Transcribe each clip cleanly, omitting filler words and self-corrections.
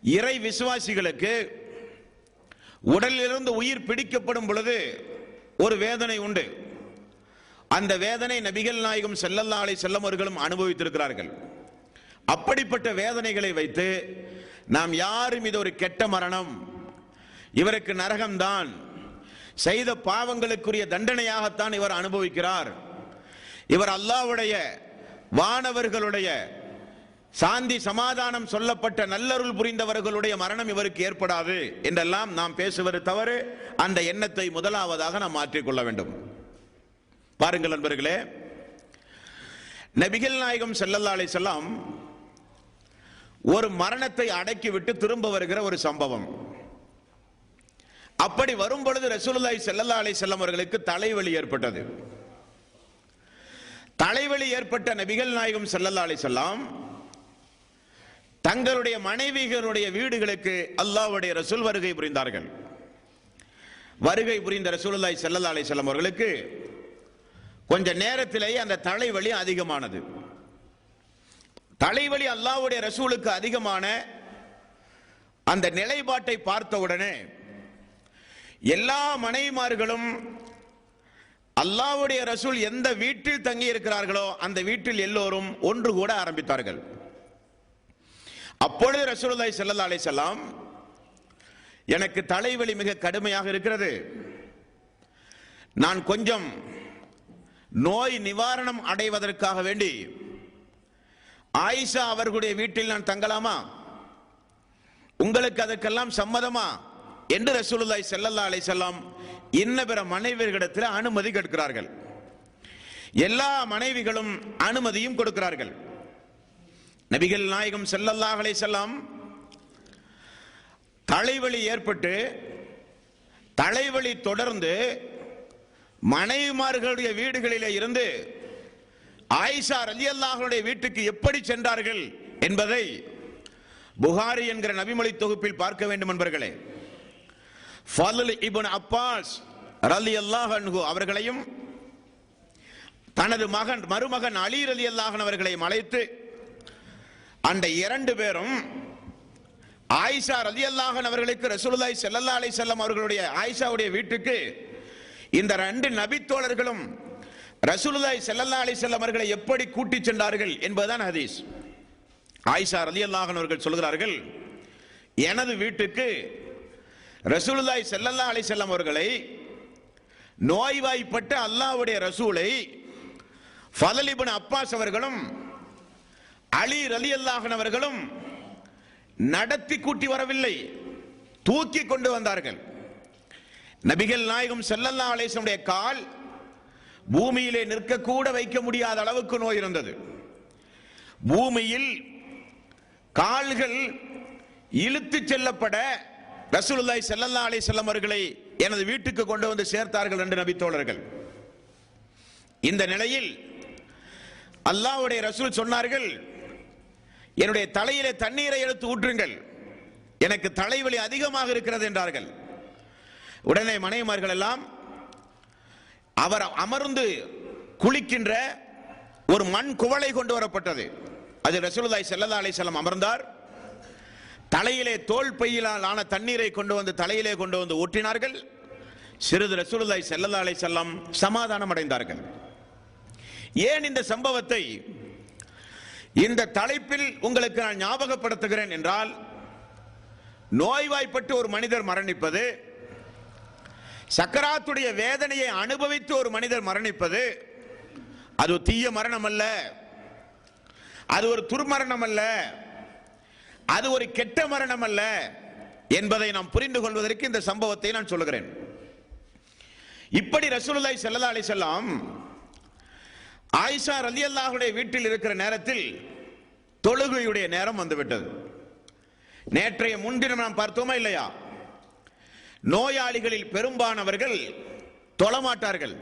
இறை விசுவாசிகளுக்கு உடலிலிருந்து உயிர் பிடிக்கப்படும் பொழுது ஒரு வேதனை உண்டு. அந்த வேதனை நபிகள் நாயகம் ஸல்லல்லாஹு அலைஹி வஸல்லம் அவர்களும் அனுபவித்திருக்கிறார்கள். அப்படிப்பட்ட வேதனைகளை வைத்து நாம் யாரும் இது ஒரு கெட்ட மரணம், இவருக்கு நரகம்தான், செய்த பாவங்களுக்குரிய தண்டனையாகத்தான் இவர் அனுபவிக்கிறார், இவர் அல்லாஹ்வுடைய வானவர்களுடைய சாந்தி சமாதானம் சொல்லப்பட்ட நல்லருள் புரிந்தவர்களுடைய மரணம் இவருக்கு ஏற்படாது என்றெல்லாம் நாம் பேசுவது தவறு. அந்த எண்ணத்தை முதலாவதாக நாம் மாற்றிக்கொள்ள வேண்டும். பாருங்கள் நண்பர்களே, நபிகள் நாயகம் ஸல்லல்லாஹு அலைஹி வஸல்லம் ஒரு மரணத்தை அடக்கிவிட்டு திரும்ப வருகிற ஒரு சம்பவம். அப்படி வரும் பொழுது ரசூலுல்லாஹி ஸல்லல்லாஹு அலைஹி வஸல்லம் அவர்களுக்கு தலைவலி ஏற்பட்டது. தலைவலி ஏற்பட்ட நபிகள் நாயகம் ஸல்லல்லாஹு அலைஹி வஸல்லம் தங்களுடைய மனைவிகளுடைய வீடுகளுக்கு அல்லாஹ்வுடைய ரசூல் வருகை புரிந்தார்கள். வருகை புரிந்த ரசூலுல்லாஹி ஸல்லல்லாஹு அலைஹி வஸல்லம் அவர்களுக்கு கொஞ்ச நேரத்திலேயே அந்த தலைவலி அதிகமானது. தலைவலி அல்லாஹ்வுடைய ரசூலுக்கு அதிகமான அந்த நிலைப்பாட்டை பார்த்தவுடனே எல்லா மனைவிமார்களும் அல்லாஹ்வுடைய ரசூல் எந்த வீட்டில் தங்கி இருக்கிறார்களோ அந்த வீட்டில் எல்லோரும் ஒன்று கூட ஆரம்பித்தார்கள். அப்பொழுது ரசூலுல்லாஹி ஸல்லல்லாஹு அலைஹி வஸல்லம், எனக்கு தலைவலி மிக கடுமையாக இருக்கிறது, நான் கொஞ்சம் நோய் நிவாரணம் அடைவதற்காக வேண்டி ஆயிஷா அவர்களுடைய வீட்டில் நான் தங்கலாமா, உங்களுக்கு அதற்கெல்லாம் சம்மதமா என்று ரசூலுல்லாஹி ஸல்லல்லாஹு அலைஹி வஸல்லம் இன்ன பிற மனைவிகளிடத்தில் அனுமதி கேட்கிறார்கள். எல்லா மனைவிகளும் அனுமதியும் கொடுக்கிறார்கள். நபிகள் நாயகம் ஸல்லல்லாஹு அலைஹி வஸல்லம் தலைவலி ஏற்பட்டு தலைவலி தொடர்ந்து மனைவிமார்களுடைய வீடுகளிலே இருந்து ஆயிஷா ரலியல்லாஹு அன்ஹா வீட்டுக்கு எப்படி சென்றார்கள் என்பதை புகாரி என்கிற நபிமொழி தொகுப்பில் பார்க்க வேண்டும் என்பர்களே. ஃபضل இப்னு அப்பாஸ் ரலியல்லாஹு அன்ஹு அவர்களையும் தனது மருமகன் அலி ரலியல்லாஹு அன்ஹு அவர்களையும் அழைத்து அந்த இரண்டு பேரும் ஆயிஷா ரலியல்லாஹு அன்ஹா அவர்களுக்கு ரசூலுல்லாஹி ஸல்லல்லாஹு அலைஹி வஸல்லம் அவர்களுடைய ஆயிஷாவுடைய வீட்டுக்கு இந்த ரெண்டு நபி தோழர்களும் ரசூலுல்லாஹி ஸல்லல்லாஹு அலைஹி வஸல்லம் அவர்களை எப்படி கூட்டி சென்றார்கள் என்பதுதான் ஹதீஸ். ஆயிஷா ரலியல்லாஹு அன்ஹா அவர்கள் சொல்கிறார்கள், எனது வீட்டுக்கு ரசூலுல்லாஹி ஸல்லல்லாஹு அலைஹி வஸல்லம் அவர்களை நோய்வாய்ப்பட்ட அல்லாஹ்வுடைய ரசூலை ஃபضل இப்னு அப்பாஸ் அவர்களும் அலி ரலியல்லாஹு அன்ஹு அவர்களும் நடத்தி கூட்டி வரவில்லை, தூக்கி கொண்டு வந்தார்கள். நபிகள் நாயகம் ஸல்லல்லாஹு அலைஹி வஸல்லம் கால் பூமியிலே நிற்க கூட வைக்க முடியாத அளவுக்கு நோய் இருந்தது. பூமியில் கால்கள் இழுத்து செல்லப்பட ரசூலுல்லாஹி ஸல்லல்லாஹு அலைஹி வஸல்லம் அவர்களை எனது வீட்டுக்கு கொண்டு வந்து சேர்த்தார்கள் என்று நபி தோழர்கள். இந்த நிலையில் அல்லாஹ்வுடைய ரசூல் சொன்னார்கள், என்னுடைய தலையிலே தண்ணீரை எடுத்து ஊற்றுங்கள், எனக்கு தலைவலி அதிகமாக இருக்கிறது என்றார்கள். உடனே மனைவிமார்கள் எல்லாம் அவர் அமர்ந்து குளிக்கின்ற ஒரு மண் குவளை கொண்டு வரப்பட்டது. அது ரசூலுல்லாஹி ஸல்லல்லாஹு அலைஹி வஸல்லம் அமர்ந்தார். தலையிலே தோல் பையிலால் ஆன தண்ணீரை கொண்டு வந்து தலையிலே கொண்டு வந்து ஊற்றினார்கள். சிறிது ரசூலுல்லாஹி ஸல்லல்லாஹு அலைஹி வஸல்லம் சமாதானம் அடைந்தார்கள். ஏன் இந்த சம்பவத்தை இந்த தலைப்பில் உங்களுக்கு நான் ஞாபகப்படுத்துகிறேன் என்றால், நோய்வாய்ப்பட்டு ஒரு மனிதர் மரணிப்பது, சக்கராத்துடைய வேதனையை அனுபவித்து ஒரு மனிதர் மரணிப்பது, அது தீய மரணம் அல்ல, அது ஒரு துர்மரணம் அல்ல, அது ஒரு கெட்ட மரணம் அல்ல என்பதை நாம் புரிந்து கொள்வதற்கு இந்த சம்பவத்தை நான் சொல்லுகிறேன். இப்படி ரசூலுல்லாஹி ஸல்லல்லாஹு அலைஹி வஸல்லம் ஆயிஷா ரலியல்லாஹு அன்ஹா வீட்டில் இருக்கிற நேரத்தில் தொழுகையுடைய நேரம் வந்துவிட்டது. நேற்றைய முன்தினம் நாம் பார்த்தோமா இல்லையா, நோயாளிகளில் பெரும்பாலானவர்கள் தொழமாட்டார்கள்,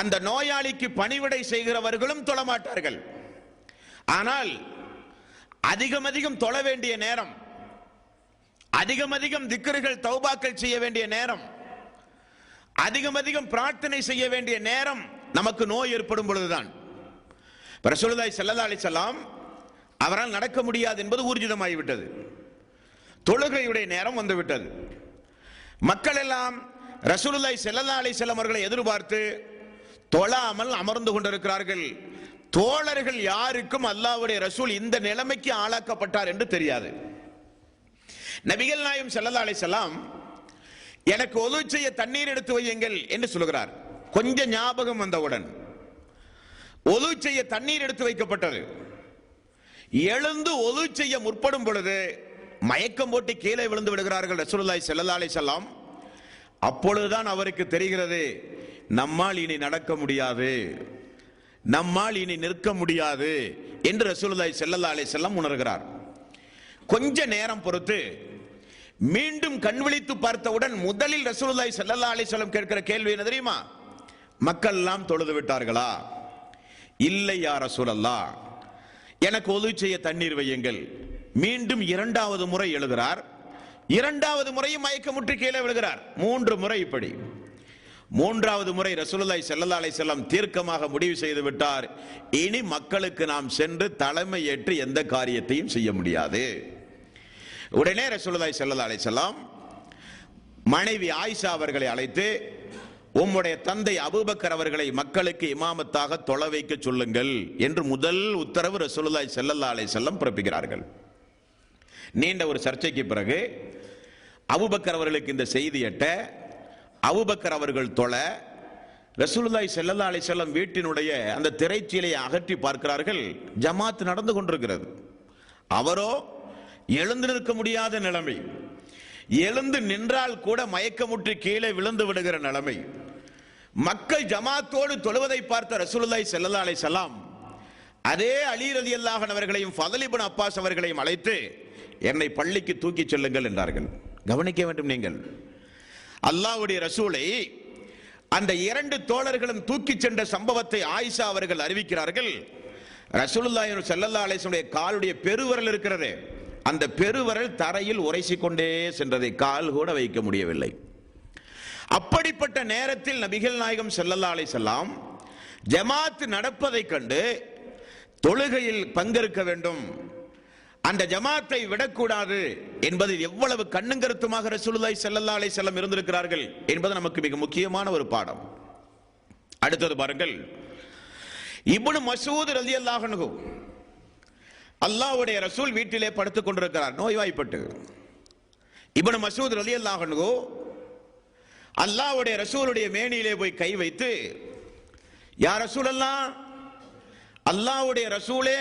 அந்த நோயாளிக்கு பணிவிடை செய்கிறவர்களும் தொழமாட்டார்கள். ஆனால் அதிகம் அதிகம் தொழ வேண்டிய நேரம், அதிகம் அதிகம் திக்ருகள் தௌபாக்கள் செய்ய வேண்டிய நேரம், அதிகம் அதிகம் பிரார்த்தனை செய்ய வேண்டிய நேரம் நமக்கு நோய் ஏற்படும் பொழுதுதான். ரசூலுல்லாஹி ஸல்லல்லாஹு அலைஹி வஸல்லம் அவரால் நடக்க முடியாது என்பது ஊர்ஜிதமாகிவிட்டது. தொழுகையுடைய நேரம் வந்துவிட்டது. மக்கள் எல்லாம் ரசூலுல்லாஹி ஸல்லல்லாஹு அலைஹி வஸல்லம் அவர்களை எதிர்பார்த்து தொழாமல் அமர்ந்து கொண்டிருக்கிறார்கள். தோழர்கள் யாருக்கும் அல்லாஹ்வுடைய ரசூல் இந்த நிலைமைக்கு ஆளாக்கப்பட்டார் என்று தெரியாது. நபிகள் நாயகம் ஸல்லல்லாஹு அலைஹி வஸல்லம் எனக்கு ஒது செய்ய தண்ணீர் எடுத்து வையுங்கள் என்று சொல்கிறார். கொஞ்சம் ஞாபகம் வந்தவுடன் ஒது செய்ய தண்ணீர் எடுத்து வைக்கப்பட்டது. எழுந்து ஒது செய்ய முற்படும் பொழுது மயக்கம் போட்டு கீழே விழுந்து விடுகிறார்கள் ரசூலுல்லாஹி ஸல்லல்லாஹு அலைஹி வஸல்லம். அப்பொழுதுதான் அவருக்கு தெரிகிறது, நம்மால் இனி நடக்க முடியாது, நம்மால் இனி நிற்க முடியாது என்று ரசூலுல்லாஹி ஸல்லல்லாஹு அலைஹி வஸல்லம் உணர்கிறார். கொஞ்ச நேரம் பொறுத்து மீண்டும் கண் விழித்து பார்த்தவுடன் முதலில் ரசூலுல்லாஹி ஸல்லல்லாஹு அலைஹி வஸல்லம் கேட்கிற கேள்வி என்ன தெரியுமா? மக்கள் எல்லாம் தொழுது விட்டார்களா? இல்லை யா ரசூலல்லாஹ், எனக்கு ஒது செய்ய தண்ணீர் வையுங்கள். மீண்டும் இரண்டாவது முறை எழுகிறார். இரண்டாவது முறையும் மயக்கமுற்று கீழே விழுகிறார். 3 முறை இப்படி. மூன்றாவது முறை ரசூலுல்லாஹி ஸல்லல்லாஹு அலைஹி வஸல்லம் தீர்க்கமாக முடிவு செய்து விட்டார், இனி மக்களுக்கு நாம் சென்று தலைமை ஏற்று எந்த காரியத்தையும் செய்ய முடியாது. உடனே ரசூலுல்லாஹி ஸல்லல்லாஹு அலைஹி வஸல்லம் மனைவி ஆயிஷா அவர்களை அழைத்து, உம்முடைய தந்தை அபூபக்கர் அவர்களை மக்களுக்கு இமாமத்தாக தொழ வைக்க சொல்லுங்கள் என்று முதல் உத்தரவு ரசூலுல்லாஹி ஸல்லல்லாஹு அலைஹி வஸல்லம் பிறப்பிக்கிறார்கள். நீண்ட ஒரு சர்ச்சைக்கு பிறகு அபூபக்கர் அவர்களுக்கு இந்த செய்தி எட்ட அபூபக்கர் அவர்கள் தொழ ரசூலுல்லாஹி ஸல்லல்லாஹு அலைஹி வஸல்லம் வீட்டினுடைய அந்த திரைச்சீலையை அகற்றி பார்க்கிறார்கள். ஜமாத் நடந்து கொண்டிருக்கிறது. அவரோ எழுந்து நிற்க முடியாத நிலைமை, எழுந்து நின்றால் கூட மயக்கமுற்று கீழே விழுந்து விடுகிற நிலைமை. மக்கள் ஜமாத்தோடு தொழுவதை பார்த்த ரசூலுல்லாஹி ஸல்லல்லாஹு அலைஹி வஸல்லம் அதே அலி ரலியல்லாஹு அன்ஹு அவர்களையும் ஃபதல் இப்னு அப்பாஸ் அவர்களையும் அழைத்து, என்னை பள்ளிக்கு தூக்கி செல்லுங்கள் என்றார்கள். கவனிக்க வேண்டும் நீங்கள், அல்லாஹ்வுடைய ரசூலை அந்த 2 தோழர்களும் தூக்கி சென்ற சம்பவத்தை ஆயிஷா அவர்கள் அறிவிக்கிறார்கள். ரசூலுல்லாஹி ஸல்லல்லாஹு அலைஹி வஸல்லம் காலுடைய பெருவிரல் இருக்கிறது, அந்த பெருவிரல் தரையில் உரைசிக்கொண்டே சென்றதை கால் கூட வைக்க முடியவில்லை. அப்படிப்பட்ட நேரத்தில் நபிகள் நாயகம் ஸல்லல்லாஹு அலைஹி வஸல்லம் ஜமாத் நடப்பதை கண்டு தொழுகையில் பங்கெடுக்க வேண்டும், அந்த ஜமாத்தை விடக்கூடாது என்பது எவ்வளவு கண்ணும் கருத்துமாக ரசூலுல்லாஹி ஸல்லல்லாஹு அலைஹி வஸல்லம் இருந்திருக்கிறார்கள் என்பது நமக்கு மிக முக்கியமான ஒரு பாடம். அடுத்தது பாருங்கள், இப்னு மஸ்ஊத் ரலியல்லாஹு அன்ஹு அல்லாஹ்வுடைய ரசூல் வீட்டிலே படுத்துக் கொண்டிருக்கிறார், நோய்வாய்ப்பட்டு. இப்னு மஸ்ஊத் ரலியல்லாஹு அன்ஹு அல்லாஹ்வுடைய ரசூலுடைய மேனியிலே போய் கை வைத்து, யா ரசூலல்லாஹ், அல்லாஹ்வுடைய ரசூலே,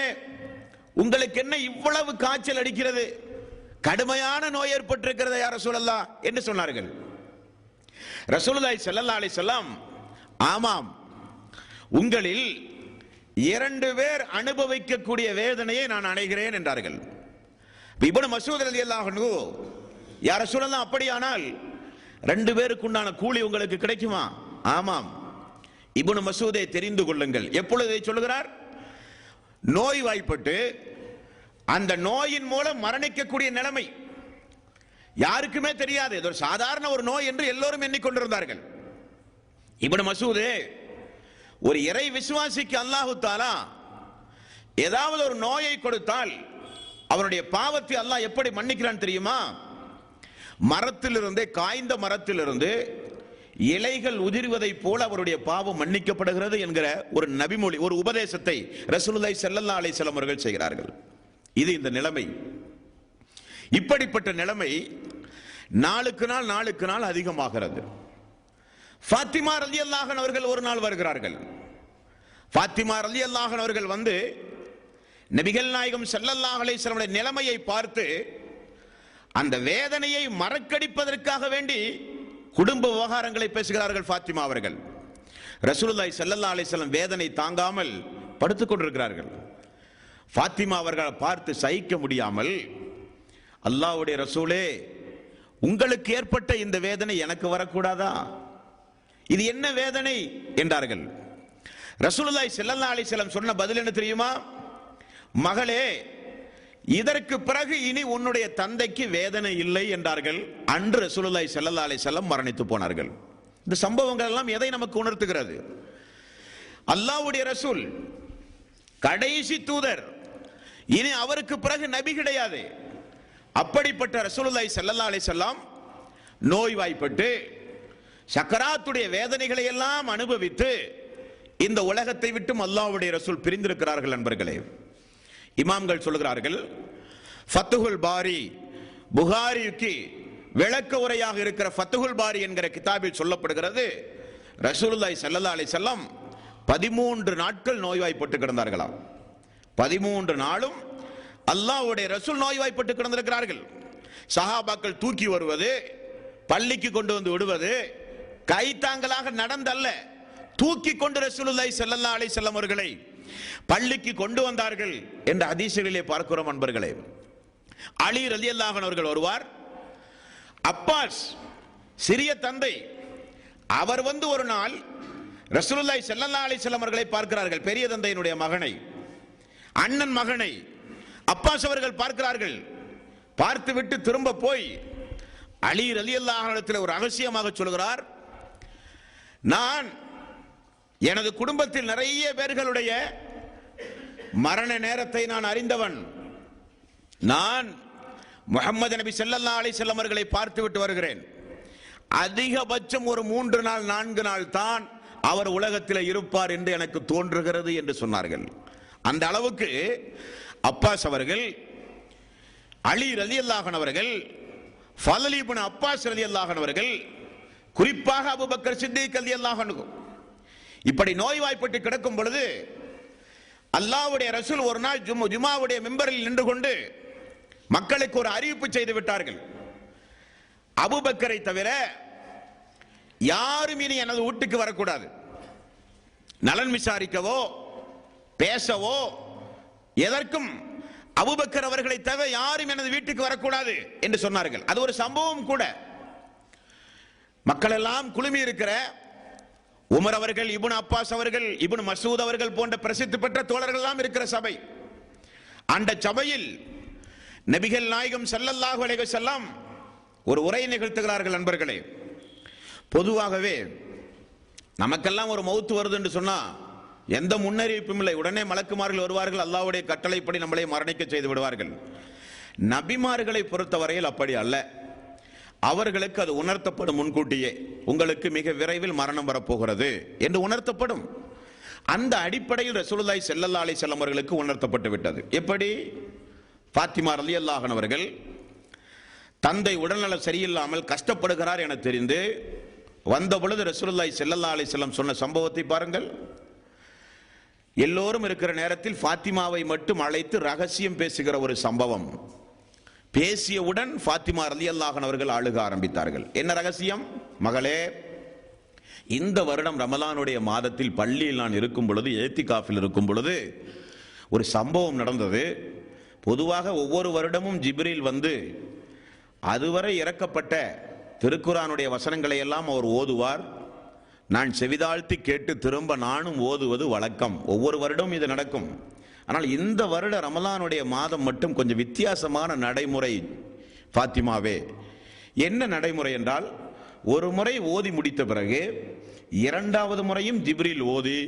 உங்களுக்கு என்ன இவ்வளவு காய்ச்சல் அடிக்கிறது, கடுமையான நோய் ஏற்பட்டிருக்கிறது யா ரசூலல்லாஹ் என்று சொன்னார்கள். ரசூலுல்லாஹி ஸல்லல்லாஹு அலைஹி வஸல்லம், ஆமாம், உங்களில் 2 பேர் அனுபவிக்கக்கூடிய வேதனையை நான் அடைகிறேன் என்றார்கள். இப்னு மஸ்ஊத் ரலியல்லாஹு அன்ஹு, யா ரசூலல்லாஹ், அப்படியானால் 2 பேருக்கு உண்டான கூலி உங்களுக்கு கிடைக்குமா? ஆமாம். இப்னு மஸ்ஊதை தெரிந்து கொள்ளுங்கள். எப்பொழுது இதை சொல்லுகிறார்? நோய்வாய்ப்பட்டு அந்த நோயின் மூலம் மரணிக்கக்கூடிய நிலைமை யாருக்குமே தெரியாது, இது ஒரு சாதாரண ஒரு நோய் என்று எல்லோரும் எண்ணிக்கொண்டிருந்தார்கள். இப்னு மஸ்ஊதே, ஒரு இறை விசுவாசிக்கு அல்லாஹ் தஆலா ஏதாவது ஒரு நோயை கொடுத்தால் அவனுடைய பாவத்தை அல்லாஹ் எப்படி மன்னிக்கிறான் தெரியுமா? மரத்திலிருந்து, காய்ந்த மரத்திலிருந்து இலைகள் உதிர்வதை போல அவருடைய பாவம் மன்னிக்கப்படுகிறது என்கிற ஒரு நபிமொழி, ஒரு உபதேசத்தை ரசூலுல்லாஹி ஸல்லல்லாஹு அலைஹி வஸல்லம் அவர்கள் செய்கிறார்கள். இது இந்த நிலைமை. இப்படிப்பட்ட நிலைமை நாளுக்கு நாள் அதிகமாகிறது. ஃபாத்திமா ரலியல்லாஹு அன்ஹா அவர்கள் ஒரு நாள் வருகிறார்கள். ஃபாத்திமா ரலியல்லாஹு அன்ஹா அவர்கள் வந்து நபிகள் நாயகம் ஸல்லல்லாஹு அலைஹி வஸல்லம் நிலைமையை பார்த்து அந்த வேதனையை மறக்கடிப்பதற்காக வேண்டி குடும்ப விவகாரங்களை பேசுகிறார்கள். ஃபாத்திமா அவர்கள் ரசூலுல்லாஹி ஸல்லல்லாஹு அலைஹி வஸல்லம் வேதனை தாங்காமல் படுத்துக் கொண்டிருக்கிறார்கள். ஃபாத்திமா அவர்களை பார்த்து சகிக்க முடியாமல், அல்லாஹ்வுடைய ரசூலே, உங்களுக்கு ஏற்பட்ட இந்த வேதனை எனக்கு வரக்கூடாதா? இது என்ன வேதனை என்றார்கள். ரசூலுல்லாஹி ஸல்லல்லாஹு அலைஹி வஸல்லம் சொன்ன பதில் என்ன தெரியுமா? மகளே, இதற்கு பிறகு இனி உன்னுடைய தந்தைக்கு வேதனை இல்லை என்றார்கள். அன்று ரசூலுல்லாஹி ஸல்லல்லாஹு அலைஹி வஸல்லம் மரணித்து போனார்கள். இந்த சம்பவங்கள் எல்லாம் எதை நமக்கு உணர்த்துகிறது? அல்லாஹ்வுடைய ரசூல் கடைசி தூதர், இனி அவருக்கு பிறகு நபி கிடையாது. அப்படிப்பட்ட ரசூலுல்லாஹி ஸல்லல்லாஹு அலைஹி வஸல்லம் நோய்வாய்ப்பட்டு சக்கராத்துடைய வேதனைகளை எல்லாம் அனுபவித்து இந்த உலகத்தை விட்டும் அல்லாஹ்வுடைய ரசூல் பிரிந்திருக்கிறார்கள். நண்பர்களே, இமாம்கள் சொல்கிறார்கள், ஃபத்துஹுல் பாரி, புகாரிக்கு விளக்க உரையாக இருக்கிற ஃபத்துஹுல் பாரி என்கிற கிதாபில் சொல்லப்படுகிறது, ரசூலுல்லாஹி ஸல்லல்லாஹு அலைஹி வஸல்லம் 13 நாட்கள் நோய்வாய்ப்பட்டு கிடந்தார்களாம். 13 நாளும் அல்லாஹ்வுடைய ரசூல் நோய்வாய்ப்பட்டு கிடந்திருக்கிறார்கள். சஹாபாக்கள் தூக்கி வருவது, பள்ளிக்கு கொண்டு வந்து விடுவது, கைத்தாங்கலாக நடந்தல்ல, தூக்கி கொண்டு ரசூலுல்லாஹி ஸல்லல்லாஹு அலைஹி வஸல்லம் அவர்களை பள்ளிக்கு கொண்டு வந்தார்கள் என்ற ஹதீஸுகளிலே பார்க்கிறோம். அன்பர்களே, அலி ரலியல்லாஹு அன்ஹு அவர்கள் வருவார், அப்பாஸ் சிறிய தந்தை அவர் வந்து ஒரு நாள் ரசூலுல்லாஹி ஸல்லல்லாஹு அலைஹி வஸல்லம் அவர்களை பார்க்கிறார்கள். பெரிய தந்தையினுடைய மகனை, அண்ணன் மகனை அப்பாஸ் அவர்கள் பார்க்கிறார்கள். பார்த்துவிட்டு திரும்ப போய் அலி ரலியல்லாஹு அன்ஹு ஒரு ரகசியமாக சொல்கிறார், நான் எனது குடும்பத்தில் நிறைய பேர்களுடைய மரண நேரத்தை நான் அறிந்தவன். நான் முஹம்மது நபி ஸல்லல்லாஹு அலைஹி வஸல்லம் அவர்களை பார்த்துவிட்டு வருகிறேன். அதிகபட்சம் ஒரு 3 நாள் 4 நாள் தான் அவர் உலகத்தில் இருப்பார் என்று எனக்கு தோன்றுகிறது என்று சொன்னார்கள். அந்த அளவுக்கு அப்பாஸ் அவர்கள், அலி ரலியல்லாஹு அன்ஹு அவர்கள், ஃபலல் இப்னு அப்பாஸ் ரலியல்லாஹு அன்ஹு அவர்கள், குறிப்பாக அபூபக்கர் சித்திக் ரலியல்லாஹு அன்ஹு இப்படி நோய்வாய்ப்பட்டு கிடக்கும் பொழுது அல்லாஹ்வுடைய ரசூல் ஒரு நாள் ஜுமாவுடைய மிம்பரில் நின்று கொண்டு மக்களுக்கு ஒரு அறிவிப்பு செய்து விட்டார்கள். அபூபக்கரை தவிர யாரும் இனி எனது வீட்டுக்கு வரக்கூடாது, நலன் விசாரிக்கவோ பேசவோ எதற்கும் அபூபக்கர் அவர்களை தவிர யாரும் எனது வீட்டுக்கு வரக்கூடாது என்று சொன்னார்கள். அது ஒரு சம்பவம் கூட. மக்கள் எல்லாம் குழுமி இருக்கிற உமர் அவர்கள், இப்னு அப்பாஸ் அவர்கள், இப்னு மசூத் அவர்கள் போன்ற பிரசித்தி பெற்ற தோழர்கள் எல்லாம் இருக்கிற சபை. அந்த சபையில் நபிகள் நாயகம் ஸல்லல்லாஹு அலைஹி வஸல்லம் ஒரு உரை நிகழ்த்துகிறார்கள். நண்பர்களே, பொதுவாகவே நமக்கெல்லாம் ஒரு மௌத்து வருது என்று சொன்னா எந்த முன்னறிவிப்பும் இல்லை, உடனே மலக்குமார்கள் வருவார்கள், அல்லாஹ்வுடைய கட்டளைப்படி நம்மளை மரணிக்க செய்து விடுவார்கள். நபிமார்களை பொறுத்தவரையில் அப்படி அல்ல. அவர்களுக்கு அது உணர்த்தப்படும் முன்கூட்டியே, உங்களுக்கு மிக விரைவில் மரணம் வரப்போகிறது என்று உணர்த்தப்படும். அந்த அடிப்படையில் ரசூலுல்லாஹி ஸல்லல்லாஹு அலைஹி வஸல்லம் அவர்களுக்கு உணர்த்தப்பட்டு விட்டது. எப்படி? ஃபாத்திமா ரலியல்லாஹு அன்ஹா அவர்கள் தந்தை உடல்நலம் சரியில்லாமல் கஷ்டப்படுகிறார் என தெரிந்து வந்த பொழுது ரசூலுல்லாஹி ஸல்லல்லாஹு அலைஹி வஸல்லம் சொன்ன சம்பவத்தை பாருங்கள். எல்லோரும் இருக்கிற நேரத்தில் ஃபாத்திமாவை மட்டும் அழைத்து ரகசியம் பேசுகிற ஒரு சம்பவம். பேசியவுடன் ஃபாத்திமா ரலியல்லாஹு அன்ஹா அவர்கள் அழுக ஆரம்பித்தார்கள். என்ன ரகசியம்? மகளே, இந்த வருடம் ரமலானுடைய மாதத்தில் பள்ளியில் நான் இருக்கும் பொழுது, ஏத்திகாஃபில் இருக்கும் பொழுது ஒரு சம்பவம் நடந்தது. பொதுவாக ஒவ்வொரு வருடமும் ஜிப்ரீல் வந்து அதுவரை இறக்கப்பட்ட திருக்குர்ஆனுடைய வசனங்களை எல்லாம் அவர் ஓதுவார். நான் செவிதாழ்த்தி கேட்டு திரும்ப நானும் ஓதுவது வழக்கம். ஒவ்வொரு வருடமும் இது நடக்கும். ஆனால் இந்த வருட ரமலானுடைய மாதம் மட்டும் கொஞ்சம் வித்தியாசமான நடைமுறை. ஃபாத்திமாவே, என்ன நடைமுறை என்றால், ஒரு முறை ஓதி முடித்த பிறகு 2வது முறையும் ஜிப்ரீல் ஓதி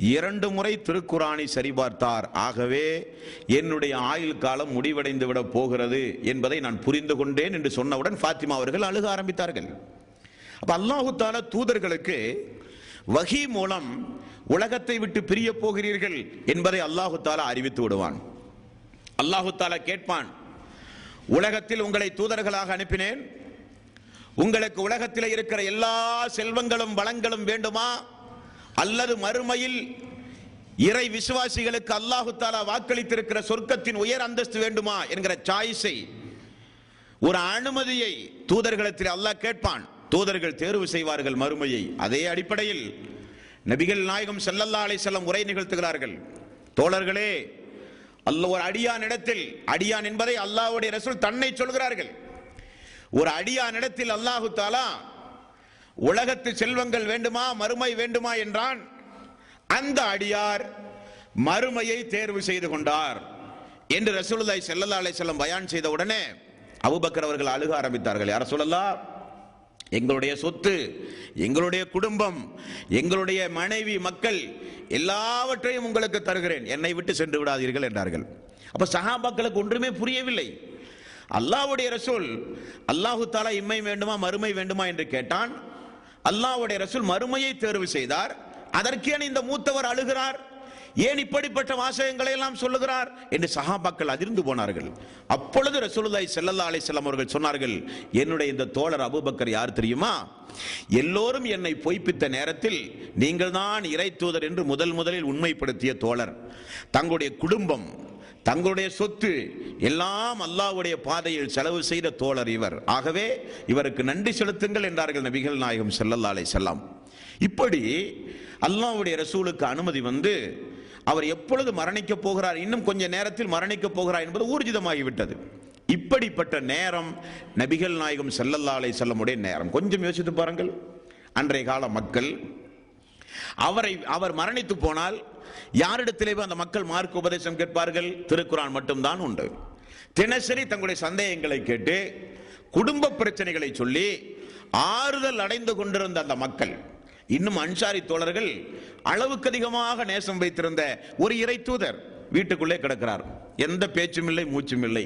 2 முறை திருக்குர்ஆனை சரிபார்த்தார். ஆகவே என்னுடைய ஆயுள் காலம் முடிவடைந்து விட போகிறது என்பதை நான் புரிந்து கொண்டேன் என்று சொன்னவுடன் ஃபாத்திமா அவர்கள் அழுக ஆரம்பித்தார்கள். அப்ப அல்லாஹு தஆலா தூதர்களுக்கு வஹி மூலம் உலகத்தை விட்டு பிரிய போகிறீர்கள் என்பதை அல்லாஹு தஆலா அறிவித்து விடுவான். அல்லாஹு தஆலா கேட்பான், உலகத்தில் உங்களை தூதர்களாக அனுப்பினேன், உங்களுக்கு உலகத்தில் இருக்கிற எல்லா செல்வங்களும் வளங்களும் வேண்டுமா, அல்லது மறுமையில் இறை விசுவாசிகளுக்கு அல்லாஹு தஆலா வாக்களித்திருக்கிற சொர்க்கத்தின் உயர் அந்தஸ்து வேண்டுமா என்கிற சாய்ஸை, ஒரு அனுமதியை தூதர்களிடத்தில் அல்லாஹ் கேட்பான். தூதர்கள் தேர்வு செய்வார்கள் மறுமையை. அதே அடிப்படையில் நபிகள் நாயகம் ஸல்லல்லாஹு அலைஹி வஸல்லம் உரை நிகழ்த்துகிறார்கள். தோழர்களே, அல்லாஹ் ஒரு அடியான் இடத்தில், அடியான் என்பதை அல்லாஹ்வுடைய ரசூல் தன்னை சொல்கிறார்கள், ஒரு அடியான் இடத்தில் அல்லாஹு தஆலா உலகத்து செல்வங்கள் வேண்டுமா மறுமை வேண்டுமா என்றான். அந்த அடியார் மறுமையை தேர்வு செய்து கொண்டார் என்று ரசூலுல்லாஹி ஸல்லல்லாஹு அலைஹி வஸல்லம் பயான் செய்த உடனே அபூபக்கர் அவர்கள் அழுக ஆரம்பித்தார்கள். யா ரசூலல்லாஹ், எங்களுடைய சொத்து, எங்களுடைய குடும்பம், எங்களுடைய மனைவி, மக்கள் எல்லாவற்றையும் உங்களுக்கு தருகிறேன், என்னை விட்டு சென்று விடாதீர்கள் என்றார்கள். அப்ப சஹாபாக்களுக்கு ஒன்றுமே புரியவில்லை. அல்லாஹ்வுடைய ரசூல் அல்லாஹு தஆலா இம்மை வேண்டுமா மறுமை வேண்டுமா என்று கேட்டான். அல்லாஹ்வுடைய ரசூல் மறுமையை தேர்வு செய்தார். அதற்கேன் இந்த மூத்தவர் அழுகிறார், ஏன் இப்படிப்பட்ட வாசகங்களை எல்லாம் சொல்லுகிறார் என்று சஹாபாக்கள் அதிர்ந்து போனார்கள். அப்பொழுது ரசூலுல்லாஹி ஸல்லல்லாஹு அலைஹி வஸல்லம் அவர்கள் சொன்னார்கள், என்னுடைய இந்த தோழர் அபூபக்கர் யார் தெரியுமா? எல்லோரும் என்னை பொய்ப்பித்த நேரத்தில் நீங்கள் தான் இறை தூதர் என்று முதலில் உண்மைப்படுத்திய தோழர். தங்களுடைய குடும்பம், தங்களுடைய சொத்து எல்லாம் அல்லாஹ்வுடைய பாதையில் செலவு செய்த தோழர் இவர். ஆகவே இவருக்கு நன்றி செலுத்துங்கள் என்றார்கள் நபிகள் நாயகம் ஸல்லல்லாஹு அலைஹி வஸல்லம். இப்படி அல்லாஹ்வுடைய ரசூலுக்கு அனுமதி வந்து அவர் எப்பொழுது மரணிக்க போகிறார், இன்னும் கொஞ்ச நேரத்தில் மரணிக்க போகிறார் என்பது ஊர்ஜிதமாகிவிட்டது. இப்படிப்பட்ட நேரம் நபிகள் நாயகம் ஸல்லல்லாஹு அலைஹி வஸல்லம் உடைய நேரம். கொஞ்சம் யோசித்து பாருங்கள், அன்றைய கால மக்கள் அவர் மரணித்து போனால் யாரிடத்திலே அந்த மக்கள் மார்க்க உபதேசம் கேட்பார்கள்? திருக்குர்ஆன் மட்டும்தான் உண்டு. தினசரி தங்களுடைய சந்தேகங்களை கேட்டு குடும்ப பிரச்சனைகளை சொல்லி ஆறுதல் அடைந்து கொண்டிருந்த அந்த மக்கள், இன்னும் அன்சாரி தோழர்கள் அளவுக்கு அதிகமாக நேசம் வைத்திருந்த ஒரு இறை தூதர் வீட்டுக்குள்ளே கிடக்கிறார். எந்த பேச்சும் இல்லை, மூச்சும் இல்லை.